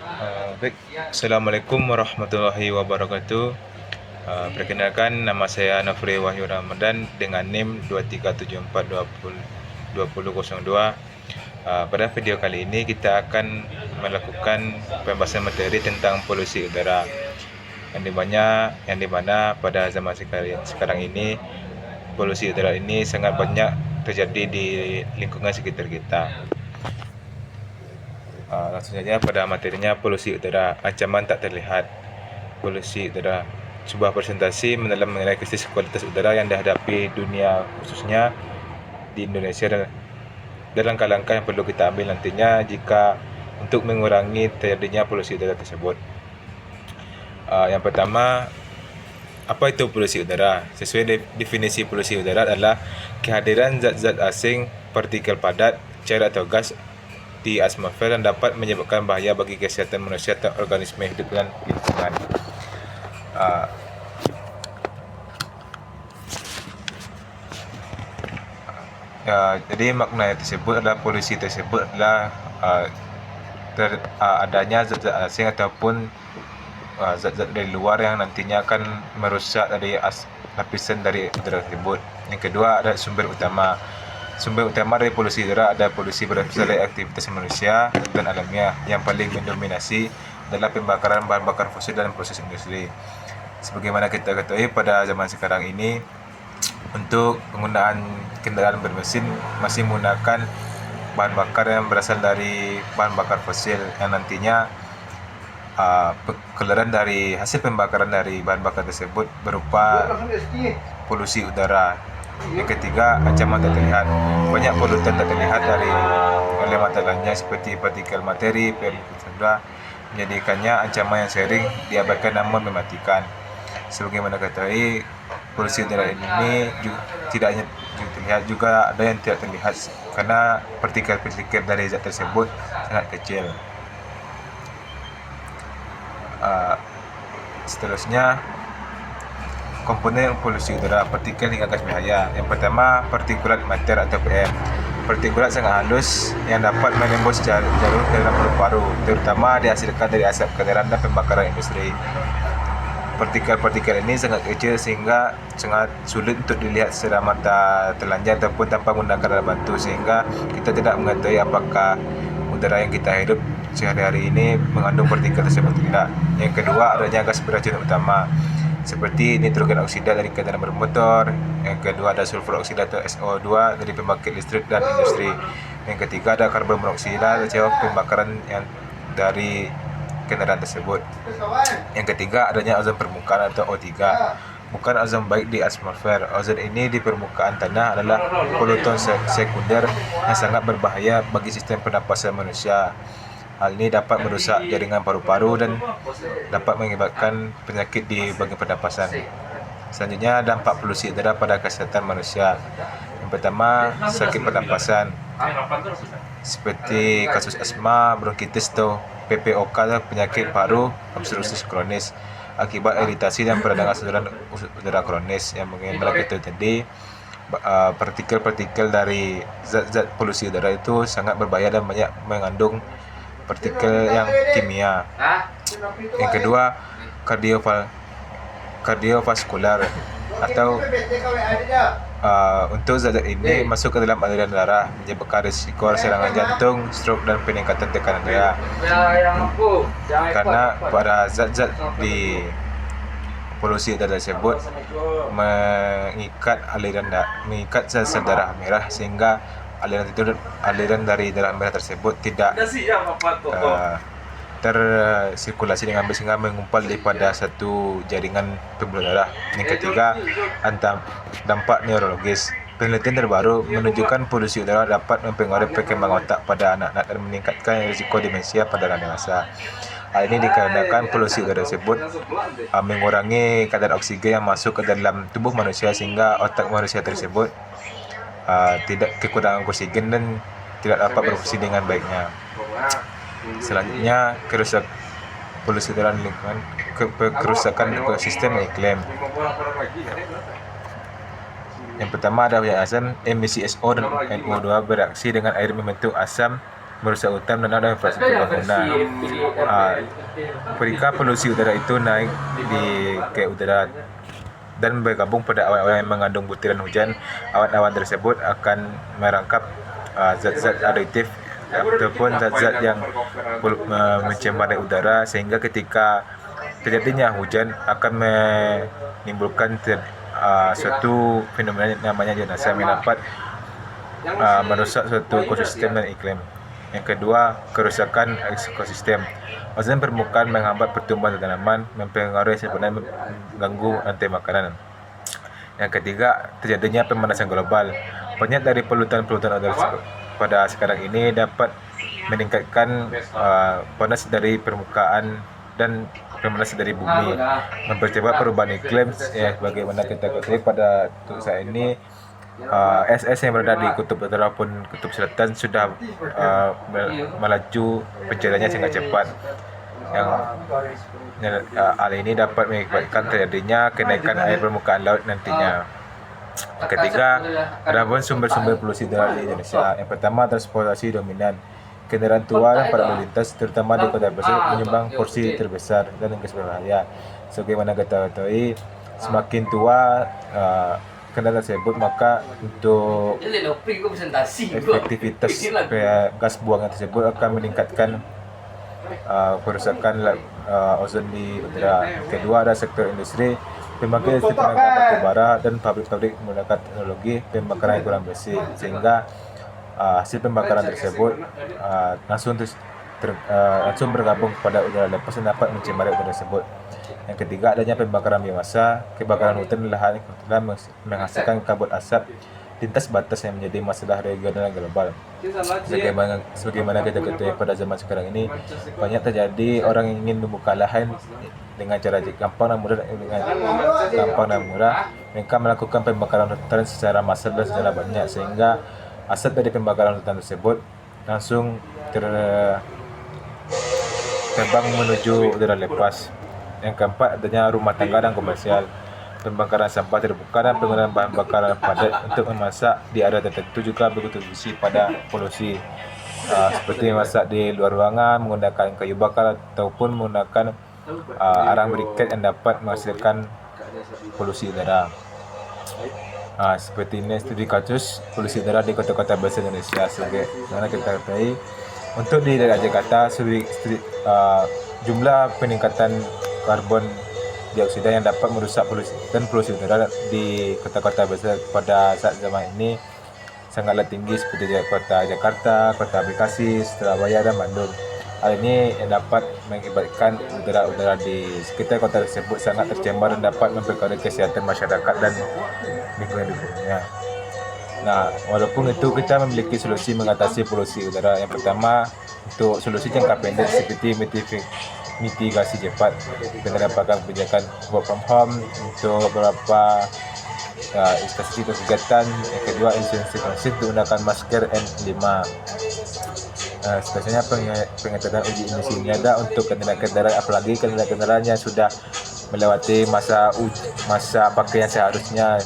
Baik, Assalamualaikum warahmatullahi wabarakatuh. Perkenalkan, nama saya Nafri Wahyu Ramadan dengan NIM 2374202002. Pada video kali ini kita akan melakukan pembahasan materi tentang polusi udara yang dimana pada zaman sekarang ini polusi udara ini sangat banyak terjadi di lingkungan sekitar kita. Langsung saja pada materinya, polusi udara, ancaman tak terlihat. Polusi udara, sebuah presentasi mengenai krisis kualitas udara yang dihadapi dunia, khususnya di Indonesia, dan langkah-langkah yang perlu kita ambil nantinya jika untuk mengurangi terjadinya polusi udara tersebut. Yang pertama, apa itu polusi udara? Sesuai definisi polusi udara adalah kehadiran zat-zat asing, partikel padat, cair atau gas di atmosfer yang dapat menyebabkan bahaya bagi kesehatan manusia atau organisme hidup dan lingkungan. Uh, jadi makna tersebut adalah polusi tersebut adalah adanya zat-zat asing ataupun zat-zat dari luar yang nantinya akan merusak dari lapisan dari udara tersebut. Yang kedua ada sumber utama. Sumber utama dari polusi udara ada polusi berasal dari aktivitas manusia dan alamiah. Yang paling mendominasi adalah pembakaran bahan bakar fosil dalam proses industri. Sebagaimana kita ketahui, pada zaman sekarang ini untuk penggunaan kendaraan bermesin masih menggunakan bahan bakar yang berasal dari bahan bakar fosil yang nantinya keluaran dari hasil pembakaran dari bahan bakar tersebut berupa polusi udara. Yang ketiga, ancaman tak terlihat. Banyak polutan tak terlihat oleh mata lainnya seperti partikel materi, PM2, menjadikannya ancaman yang sering diabaikan namun mematikan. Sebagaimana ketahui, polusi udara ini tidak hanya terlihat, juga ada yang tidak terlihat karena partikel-partikel dari zat tersebut sangat kecil. Seterusnya, komponen polusi udara, partikel hingga gas berbahaya. Yang pertama, partikulat mater atau PM. Partikulat sangat halus yang dapat menembus jalur ke dalam paru-paru, terutama dihasilkan dari asap kendaraan dan pembakaran industri. Partikel-partikel ini sangat kecil sehingga sangat sulit untuk dilihat secara mata telanjang ataupun tanpa menggunakan alat bantu, sehingga kita tidak mengetahui apakah udara yang kita hidup sehari-hari ini mengandung partikel tersebut tidak. Yang kedua, adanya gas beracun utama seperti nitrogen oksida dari kendaraan bermotor. Yang kedua ada sulfur oksida atau SO2 dari pembangkit listrik dan industri. Yang ketiga ada karbon monoksida hasil pembakaran yang dari kendaraan tersebut. Yang ketiga adanya ozon permukaan atau O3. Bukan ozon baik di atmosfer. Ozon ini di permukaan tanah adalah polutan sekunder yang sangat berbahaya bagi sistem pernapasan manusia. Hal ini dapat merusak jaringan paru-paru dan dapat mengakibatkan penyakit di bagian pernapasan. Selanjutnya, dampak polusi udara pada kesehatan manusia. Yang pertama, sakit pernapasan seperti kasus asma, bronkitis atau PPOK, penyakit paru obstruktif kronis akibat iritasi dan peradangan saluran udara kronis. Yang mengenai itu tadi, partikel-partikel dari zat-zat polusi udara itu sangat berbahaya dan banyak mengandung partikel yang kimia. Yang kedua, kardiovaskular atau untuk zat ini masuk ke dalam aliran darah, menyebabkan risiko serangan jantung, stroke dan peningkatan tekanan darah. Karena pada zat-zat di polusi udara tersebut mengikat sel-sel darah merah, sehingga aliran dari darah merah tersebut tidak tersirkulasi dengan baik sehingga mengumpal daripada satu jaringan pembuluh darah. Yang ketiga, dampak neurologis. Penelitian terbaru menunjukkan polusi udara dapat mempengaruhi perkembangan otak pada anak-anak dan meningkatkan risiko demensia pada orang dewasa. Hal ini dikarenakan polusi udara tersebut mengurangi kadar oksigen yang masuk ke dalam tubuh manusia, sehingga otak manusia tersebut tidak kekurangan oksigen dan tidak dapat berfungsi dengan baiknya. Selanjutnya, polusi udara lingkungan, kerusakan ekosistem iklim. Yang pertama ada asam, emisi SO dan NO2 bereaksi dengan air membentuk asam merusak hutan dan ada infrastruktur bangunan. Ketika polusi udara itu naik ke udara dan bergabung pada awan-awan yang mengandung butiran hujan, awan-awan tersebut akan merangkap zat-zat aditif ataupun zat-zat yang mencemari udara, sehingga ketika terjadinya hujan akan menimbulkan suatu fenomena namanya jenazah yang dapat merusak suatu ekosistem dan iklim. Yang kedua, kerusakan ekosistem. Ozon permukaan menghambat pertumbuhan tanaman, mempengaruhi sebenarnya mengganggu rantai makanan. Yang ketiga, terjadinya pemanasan global. Banyak dari polutan-polutan udara pada sekarang ini dapat meningkatkan panas dari permukaan dan pemanasan dari bumi, mempercepat perubahan iklim. Bagaimana kita ketahui pada saat ini es yang berada di kutub utara maupun kutub selatan sudah melaju pencairannya sangat cepat. Hal ini dapat mengakibatkan terjadinya kenaikan air permukaan laut nantinya. Ketiga, ada sumber-sumber polusi udara di Indonesia. Yang pertama, transportasi dominan. Kendaraan tua dan para lalu lintas, terutama di kota besar, menyumbang porsi terbesar dan gas berbahaya. Sebagaimana kita ketahui, semakin tua kendaraan tersebut, maka untuk efektivitas gas buangan tersebut akan meningkatkan kerusakan ozon di udara. Kedua, ada sektor industri, pemakai listrik tenaga batu bara dan pabrik-pabrik menggunakan teknologi pembakaran yang kurang bersih, sehingga hasil pembakaran tersebut langsung bergabung kepada udara lepas dan dapat mencemari udara tersebut. Yang ketiga, adanya pembakaran biomasa. Kebakaran hutan dan lahan telah menghasilkan kabut asap lintas batas yang menjadi masalah regional dan global. Sebagaimana kita ketahui pada zaman sekarang ini, banyak terjadi orang yang ingin membuka lahan dengan cara gampang dan murah. Mereka melakukan pembakaran hutan secara massal dan secara banyak, sehingga asap dari pembakaran hutan tersebut langsung terbang menuju udara lepas. Yang keempat, adanya rumah tangga dan komersial. Pembakaran sampah terbuka dan penggunaan bahan bakar padat untuk memasak di area tertentu juga berkontribusi pada polusi, seperti memasak di luar ruangan menggunakan kayu bakar ataupun menggunakan arang briket yang dapat menghasilkan polusi udara. Seperti ini studi kasus polusi udara di kota-kota besar Indonesia. Sebagaimana kita ketahui, untuk di daerah Jakarta, jumlah peningkatan karbon dioksida yang dapat merusak polusi udara di kota-kota besar pada saat zaman ini sangatlah tinggi, seperti kota Jakarta, kota Bekasi, Surabaya, dan Bandung. Hal ini dapat mengakibatkan udara di sekitar kota tersebut sangat tercemar dan dapat mempengaruhi kesehatan masyarakat dan lingkungan. Nah, walaupun itu, kita memiliki solusi mengatasi polusi udara. Yang pertama, untuk solusi jangka pendek seperti mitigasi cepat, penerapan kebijakan work from home untuk beberapa instansi kegiatan. Yang kedua, instansi konsisten untuk menggunakan masker N95. Seterusnya, pengetatan uji emisi niaga untuk kendaraan, apalagi kendaraan yang sudah melewati masa pakai yang seharusnya.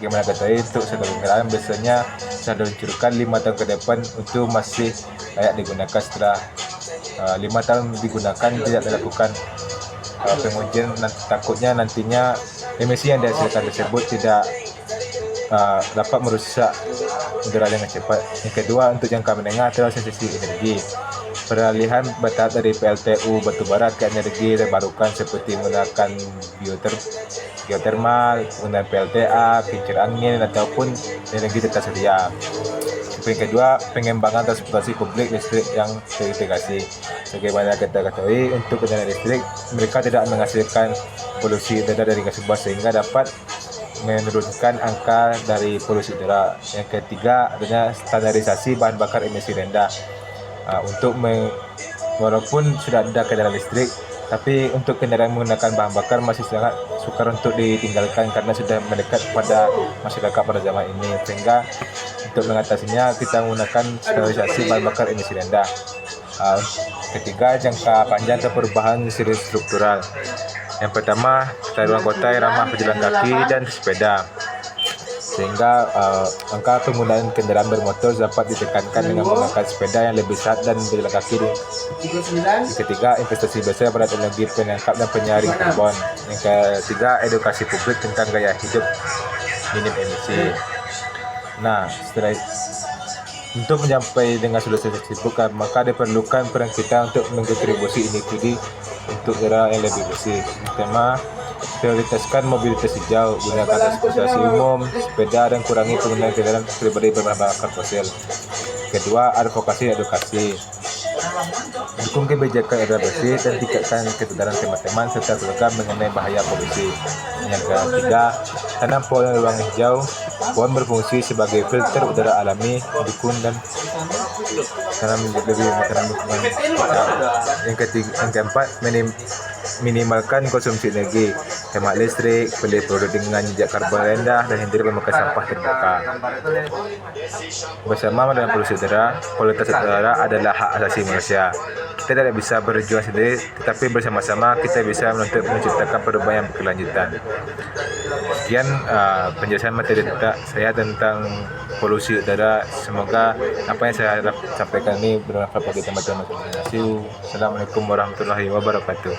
Bagaimana ketahui, untuk satu kendaraan biasanya sudah diluncurkan 5 tahun ke depan untuk masih layak digunakan. Setelah 5 tahun digunakan tidak dilakukan pengujian, takutnya nantinya emisi yang dihasilkan tersebut tidak dapat merusak udara dengan cepat. Yang kedua, untuk jangka menengah, transisi energi. Peralihan bertahap dari PLTU batubara ke energi terbarukan seperti menggunakan geotermal, menggunakan PLTA, kincir angin, ataupun energi tetap surya. Yang kedua, pengembangan transportasi publik listrik yang terintegrasi. Sebagaimana kita ketahui, untuk kendaraan listrik, mereka tidak menghasilkan polusi udara dari gas buang, sehingga dapat menurunkan angka dari polusi udara. Yang ketiga, adanya standarisasi bahan bakar emisi rendah. Walaupun sudah ada kendaraan listrik, tapi untuk kendaraan menggunakan bahan bakar masih sangat sukar untuk ditinggalkan karena sudah mendekat pada masyarakat pada zaman ini, sehingga untuk mengatasinya kita menggunakan standarisasi bahan bakar emisi rendah. Ketiga, jangka panjang atau perubahan serius struktural. Yang pertama, tata ruang kota yang ramah pejalan kaki dan sepeda. sehingga angka penggunaan kendaraan bermotor dapat ditekankan dengan menggunakan sepeda yang lebih sehat dan berjalan kaki. Yang ketiga, investasi besar pada teknologi penangkap dan penyaring karbon. Yang ketiga, edukasi publik tentang gaya hidup minim emisi. Nah, setelah untuk mencapai dengan solusi tersebut, maka diperlukan peran kita untuk mengkontribusi individu untuk era yang lebih bersih. Pertama, prioritaskan mobilitas hijau, gunakan transportasi umum, sepeda, dan kurangi penggunaan kendaraan pribadi berbahan bakar fosil. Kedua, advokasi edukasi. Dukung kebijakan udara bersih dan tingkatkan kesadaran teman-teman serta keluarga mengenai bahaya polusi. Yang ketiga, tanam pohon ruang hijau. Pohon berfungsi sebagai filter udara alami, mendukung dan tanam lebih makanan lingkungan. Yang keempat, minimalkan konsumsi energi, hemat listrik, beli produk dengan jejak karbon rendah, dan hindari memakai sampah terbuka. Bersama dalam polusi udara, kualitas udara adalah hak asasi manusia. Kita tidak bisa berjuang sendiri, tetapi bersama-sama kita bisa menciptakan perubahan yang berkelanjutan. Sekian penjelasan materi saya tentang polusi udara. Semoga apa yang saya sampaikan ini bermanfaat bagi teman-teman. Terima kasih. Assalamualaikum warahmatullahi wabarakatuh.